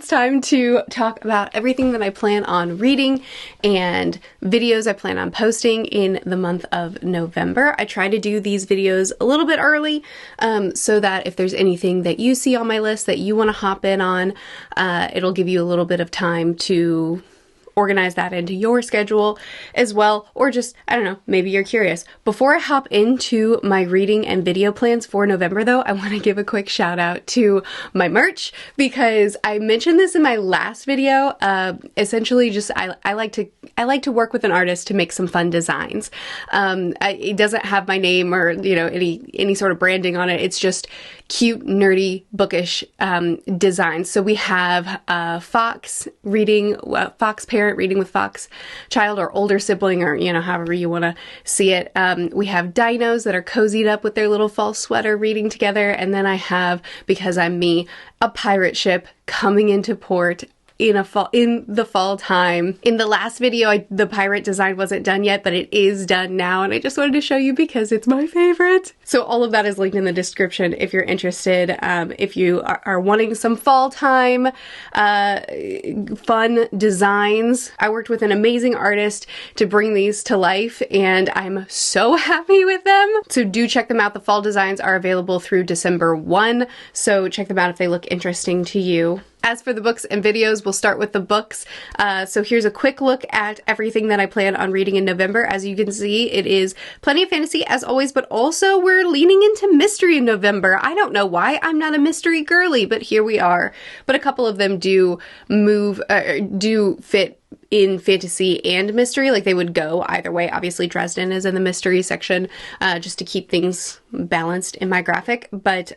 it's time to talk about everything that I plan on reading and videos I plan on posting in the month of November. I try to do these videos a little bit early so that if there's anything that you see on my list that you want to hop in on, it'll give you a little bit of time to organize that into your schedule as well, or just, I don't know, maybe you're curious. Before I hop into my reading and video plans for November though, I want to give a quick shout out to my merch because I mentioned this in my last video. Essentially just, I like to work with an artist to make some fun designs. It doesn't have my name or, you know, any sort of branding on it. It's just cute, nerdy, bookish designs. So we have Fox reading, Fox parent reading with Fox child or older sibling, or, you know, however you want to see it. We have dinos that are cozied up with their little fall sweater reading together. And then I have, because I'm me, a pirate ship coming into port in the fall time. In the last video, the pirate design wasn't done yet, but it is done now, and I just wanted to show you because it's my favorite. So all of that is linked in the description if you're interested. If you are wanting some fall time fun designs, I worked with an amazing artist to bring these to life, and I'm so happy with them. So do check them out. The fall designs are available through December 1, so check them out if they look interesting to you. As for the books and videos, we'll start with the books. So here's a quick look at everything that I plan on reading in November. As you can see, it is plenty of fantasy as always, but also we're leaning into mystery in November. I don't know why. I'm not a mystery girly, but here we are. But a couple of them do fit in fantasy and mystery, like they would go either way. Obviously Dresden is in the mystery section, just to keep things balanced in my graphic, but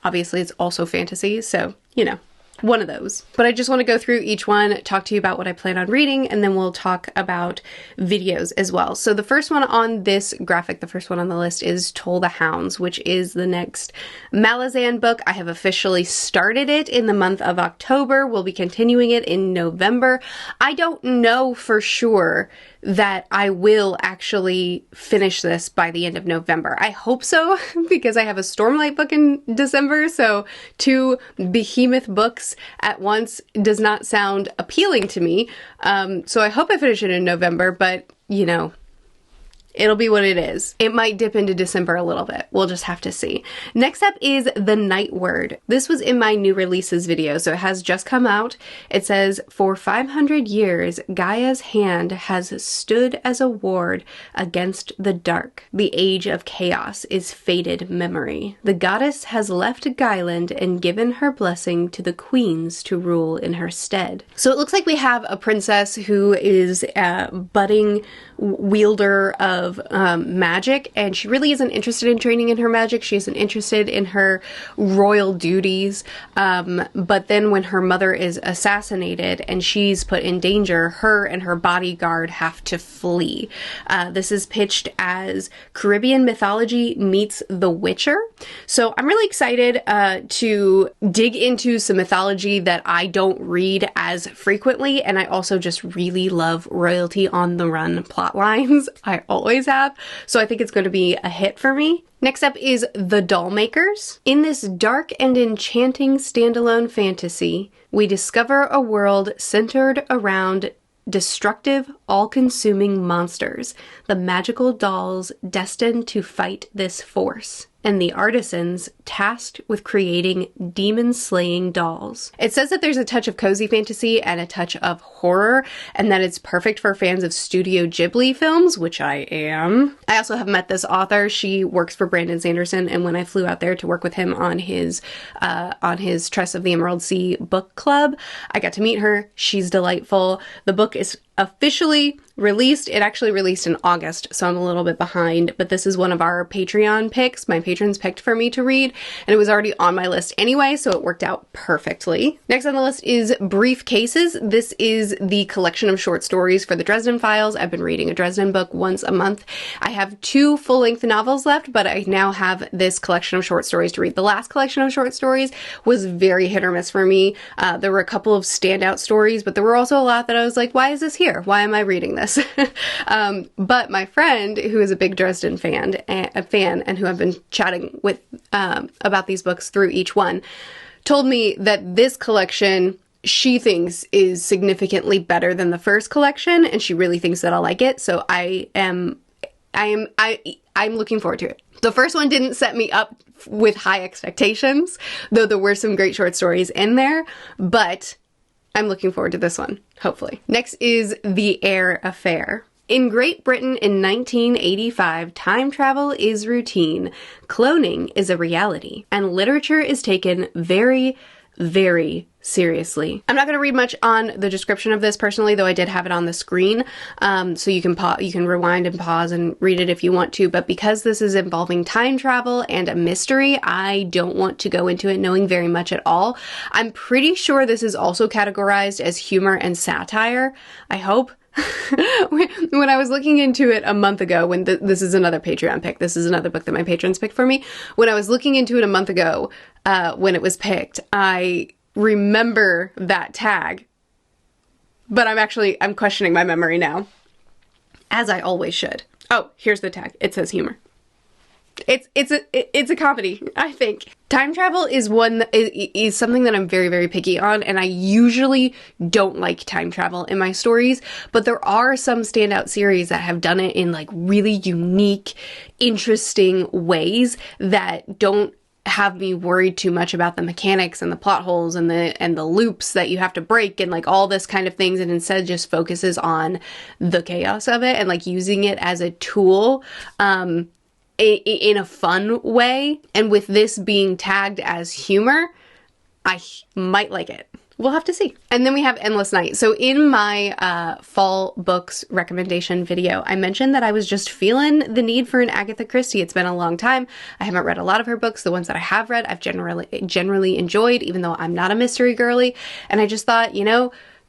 obviously it's also fantasy, so, you know, one of those. But I just want to go through each one, talk to you about what I plan on reading, and then we'll talk about videos as well. So the first one on this graphic, the first one on the list is Toll the Hounds, which is the next Malazan book. I have officially started it in the month of October. We'll be continuing it in November. I don't know for sure that I will actually finish this by the end of November. I hope so, because I have a Stormlight book in December, so 2 behemoth books at once does not sound appealing to me. So I hope I finish it in November, but, you know, it'll be what it is. It might dip into December a little bit. We'll just have to see. Next up is The Nightword. This was in my new releases video, so it has just come out. It says, for 500 years, Gaia's hand has stood as a ward against the dark. The age of chaos is faded memory. The goddess has left Gailand and given her blessing to the queens to rule in her stead. So it looks like we have a princess who is a budding wielder of magic, and she really isn't interested in training in her magic. She isn't interested in her royal duties, but then when her mother is assassinated and she's put in danger, her and her bodyguard have to flee. This is pitched as Caribbean mythology meets The Witcher, so I'm really excited to dig into some mythology that I don't read as frequently, and I also just really love royalty on the run plot lines. I always have, so I think it's going to be a hit for me. Next up is The Dollmakers. In this dark and enchanting standalone fantasy, we discover a world centered around destructive, all-consuming monsters, the magical dolls destined to fight this force, and the artisans tasked with creating demon-slaying dolls. It says that there's a touch of cozy fantasy and a touch of horror, and that it's perfect for fans of Studio Ghibli films, which I am. I also have met this author. She works for Brandon Sanderson, and when I flew out there to work with him on his Tress of the Emerald Sea book club, I got to meet her. She's delightful. The book is officially released. It actually released in August, so I'm a little bit behind, but this is one of our Patreon picks. My patrons picked for me to read, and it was already on my list anyway, so it worked out perfectly. Next on the list is Briefcases. This is the collection of short stories for the Dresden Files. I've been reading a Dresden book once a month. I have 2 full-length novels left, but I now have this collection of short stories to read. The last collection of short stories was very hit or miss for me. There were a couple of standout stories, but there were also a lot that I was like, why is this here? Why am I reading this? But my friend, who is a big Dresden fan and who I've been chatting with about these books through each one, told me that this collection she thinks is significantly better than the first collection, and she really thinks that I'll like it. So I'm looking forward to it. The first one didn't set me up with high expectations, though there were some great short stories in there, but I'm looking forward to this one, hopefully. Next is The Air Affair. In Great Britain in 1985, time travel is routine, cloning is a reality, and literature is taken very, very seriously. I'm not going to read much on the description of this personally, though I did have it on the screen, so you can rewind and pause and read it if you want to, but because this is involving time travel and a mystery, I don't want to go into it knowing very much at all. I'm pretty sure this is also categorized as humor and satire, I hope. When I was looking into it a month ago, when this is another Patreon pick, this is another book that my patrons picked for me. When I was looking into it a month ago, when it was picked, I remember that tag, but I'm questioning my memory now, as I always should. Oh, here's the tag. It says humor. It's a comedy, I think. Time travel is is something that I'm very, very picky on, and I usually don't like time travel in my stories, but there are some standout series that have done it in like really unique, interesting ways that don't have me worried too much about the mechanics and the plot holes and the loops that you have to break and like all this kind of things, and instead just focuses on the chaos of it and like using it as a tool in a fun way. And with this being tagged as humor, I might like it. We'll have to see. And then we have Endless Night. So in my fall books recommendation video, I mentioned that I was just feeling the need for an Agatha Christie. It's been a long time. I haven't read a lot of her books. The ones that I have read, I've generally enjoyed, even though I'm not a mystery girly. And I just thought,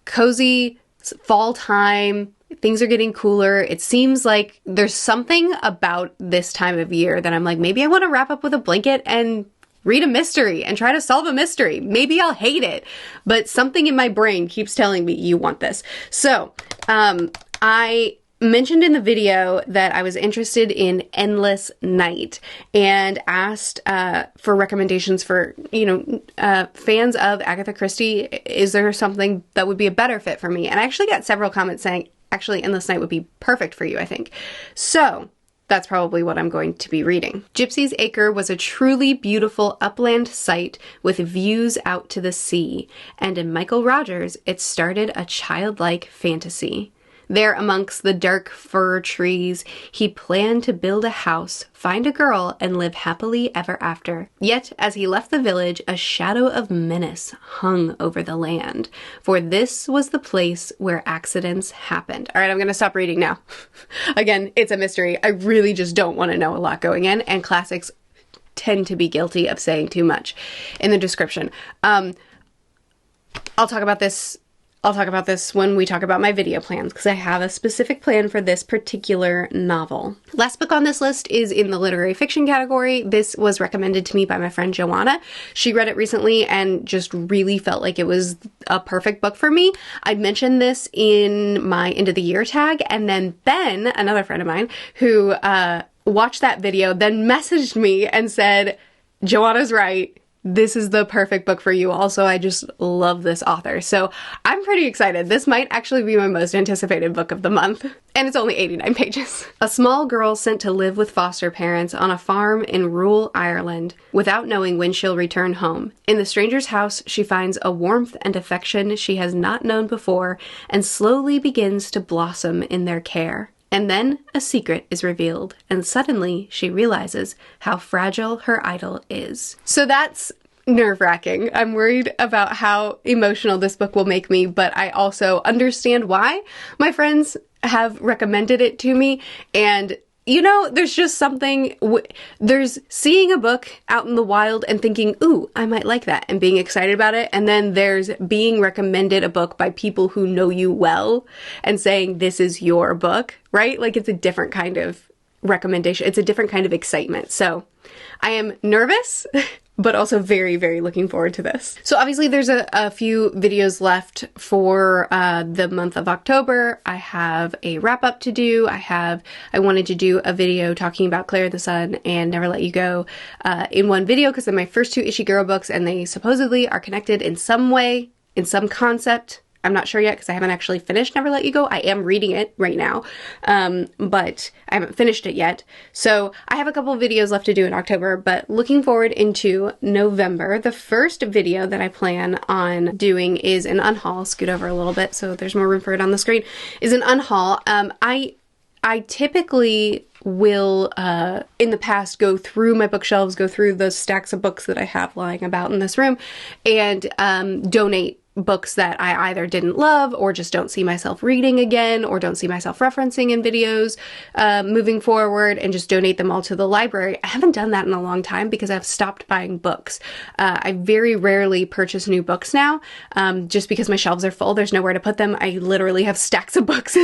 cozy fall time, things are getting cooler. It seems like there's something about this time of year that I'm like, maybe I want to wrap up with a blanket and read a mystery and try to solve a mystery. Maybe I'll hate it, but something in my brain keeps telling me you want this. So I mentioned in the video that I was interested in Endless Night and asked for recommendations for, fans of Agatha Christie. Is there something that would be a better fit for me? And I actually got several comments saying, actually, Endless Night would be perfect for you, I think. So that's probably what I'm going to be reading. Gypsys Acre was a truly beautiful upland site with views out to the sea, and in Michael Rogers, it started a childlike fantasy. There amongst the dark fir trees, he planned to build a house, find a girl, and live happily ever after. Yet, as he left the village, a shadow of menace hung over the land, for this was the place where accidents happened. All right, I'm going to stop reading now. Again, it's a mystery. I really just don't want to know a lot going in, and classics tend to be guilty of saying too much in the description. I'll talk about this when we talk about my video plans, because I have a specific plan for this particular novel. Last book on this list is in the literary fiction category. This was recommended to me by my friend Joanna. She read it recently and just really felt like it was a perfect book for me. I mentioned this in my end of the year tag, and then Ben, another friend of mine, who watched that video, then messaged me and said, Joanna's right. This is the perfect book for you. Also, I just love this author. So I'm pretty excited. This might actually be my most anticipated book of the month. And it's only 89 pages. A small girl sent to live with foster parents on a farm in rural Ireland without knowing when she'll return home. In the stranger's house, she finds a warmth and affection she has not known before and slowly begins to blossom in their care. And then a secret is revealed, and suddenly she realizes how fragile her idol is. So that's nerve-wracking. I'm worried about how emotional this book will make me, but I also understand why my friends have recommended it to me. And there's just something, there's seeing a book out in the wild and thinking, ooh, I might like that, and being excited about it. And then there's being recommended a book by people who know you well and saying, this is your book, right? Like, it's a different kind of recommendation. It's a different kind of excitement. So I am nervous, but also very, very looking forward to this. So obviously there's a few videos left for the month of October. I have a wrap up to do. I wanted to do a video talking about Claire the Sun and Never Let You Go in one video because they're my first two Ishiguro books and they supposedly are connected in some way. in some concept. I'm not sure yet because I haven't actually finished Never Let You Go. I am reading it right now, but I haven't finished it yet. So I have a couple of videos left to do in October, but looking forward into November, the first video that I plan on doing is an unhaul. Scoot over a little bit so there's more room for it on the screen. Is an unhaul. I typically will, in the past, go through my bookshelves, go through the stacks of books that I have lying about in this room, and donate books that I either didn't love or just don't see myself reading again or don't see myself referencing in videos moving forward, and just donate them all to the library. I haven't done that in a long time because I've stopped buying books. I very rarely purchase new books now just because my shelves are full. There's nowhere to put them. I literally have stacks of books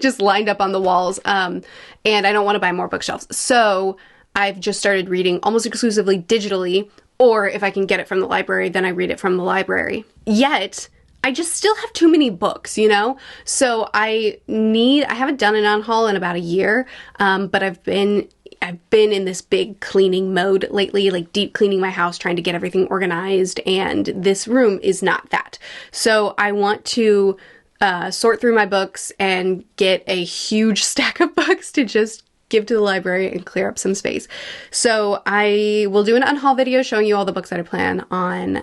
just lined up on the walls, and I don't want to buy more bookshelves. So I've just started reading almost exclusively digitally, or if I can get it from the library, then I read it from the library. Yet, I just still have too many books, you know? So I haven't done an unhaul in about a year, but I've been in this big cleaning mode lately, like deep cleaning my house, trying to get everything organized, and this room is not that. So I want to sort through my books and get a huge stack of books to just give to the library and clear up some space. So I will do an unhaul video showing you all the books that I plan on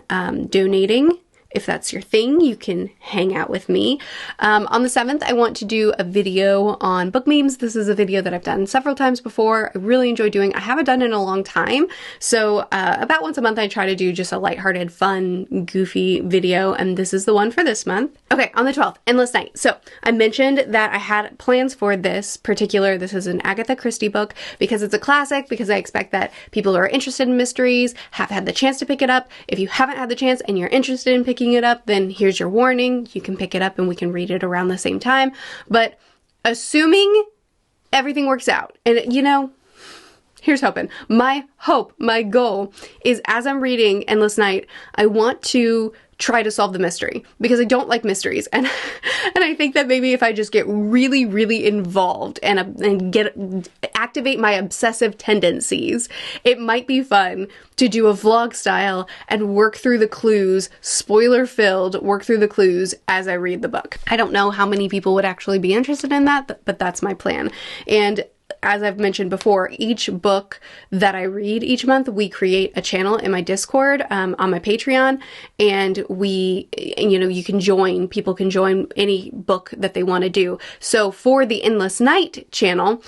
donating. If that's your thing, you can hang out with me. On the 7th, I want to do a video on book memes. This is a video that I've done several times before. I really enjoy doing. I haven't done it in a long time. So about once a month, I try to do just a lighthearted, fun, goofy video. And this is the one for this month. Okay, on the 12th, Endless Night. So I mentioned that I had plans for this is an Agatha Christie book because it's a classic, because I expect that people who are interested in mysteries have had the chance to pick it up. If you haven't had the chance and you're interested in picking it up, then here's your warning. You can pick it up and we can read it around the same time. But assuming everything works out, and you know, here's hoping. My goal is, as I'm reading Endless Night, I want to try to solve the mystery, because I don't like mysteries, and I think that maybe if I just get really, really involved and activate my obsessive tendencies, it might be fun to do a vlog style and work through the clues, spoiler filled, work through the clues as I read the book. I don't know how many people would actually be interested in that, but that's my plan. And as I've mentioned before, each book that I read each month, we create a channel in my Discord on my Patreon, and people can join any book that they want to do. So for the Endless Night channel,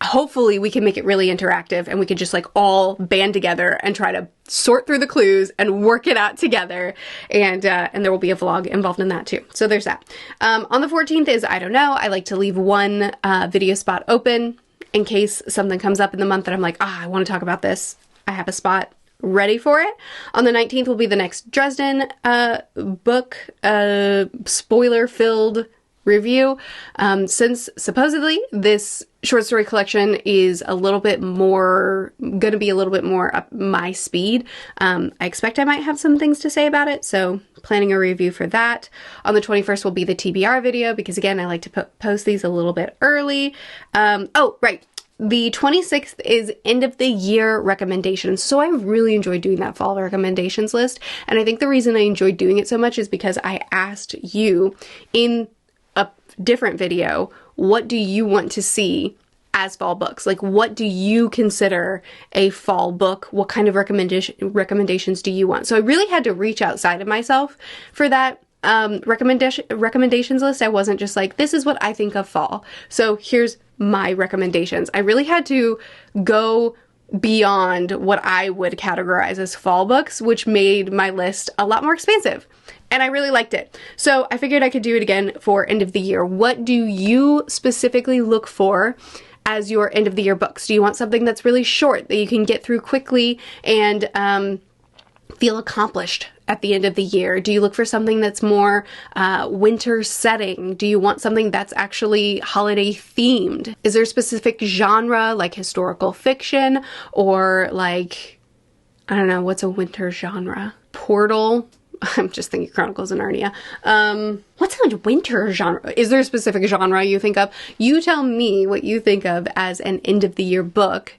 hopefully we can make it really interactive, and we can just like all band together and try to sort through the clues and work it out together, and there will be a vlog involved in that too. So there's that. On the 14th is I Don't Know. I like to leave one video spot open in case something comes up in the month that I'm like, I want to talk about this. I have a spot ready for it. On the 19th will be the next Dresden book, spoiler-filled review. Since supposedly this short story collection is gonna be a little bit more up my speed, I expect I might have some things to say about it, so planning a review for that. On the 21st will be the TBR video, because again, I like to post these a little bit early. Oh, right. The 26th is end of the year recommendations. So I really enjoyed doing that fall recommendations list. And I think the reason I enjoyed doing it so much is because I asked you in a different video, what do you want to see as fall books? Like, what do you consider a fall book? What kind of recommendations do you want? So I really had to reach outside of myself for that recommendations list. I wasn't just like, this is what I think of fall, so here's my recommendations. I really had to go beyond what I would categorize as fall books, which made my list a lot more expansive. And I really liked it. So I figured I could do it again for end of the year. What do you specifically look for as your end of the year books? Do you want something that's really short that you can get through quickly and feel accomplished at the end of the year? Do you look for something that's more winter setting? Do you want something that's actually holiday themed? Is there a specific genre, like historical fiction, or like, I don't know, what's a winter genre? Portal? I'm just thinking Chronicles of Narnia. What's a winter genre? Is there a specific genre you think of? You tell me what you think of as an end of the year book,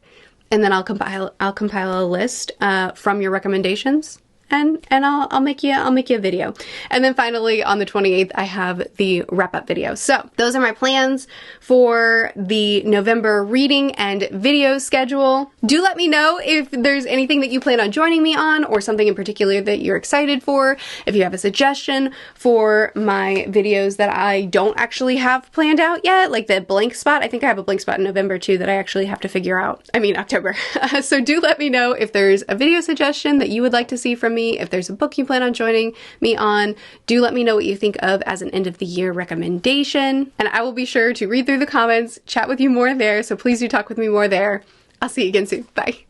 and then I'll compile a list from your recommendations, and I'll make you a video. And then finally on the 28th, I have the wrap-up video. So those are my plans for the November reading and video schedule. Do let me know if there's anything that you plan on joining me on, or something in particular that you're excited for. If you have a suggestion for my videos that I don't actually have planned out yet, like the blank spot. I think I have a blank spot in November too that I actually have to figure out. I mean October. So do let me know if there's a video suggestion that you would like to see from me. If there's a book you plan on joining me on, do let me know what you think of as an end of the year recommendation. And I will be sure to read through the comments, chat with you more there. So please do talk with me more there. I'll see you again soon. Bye.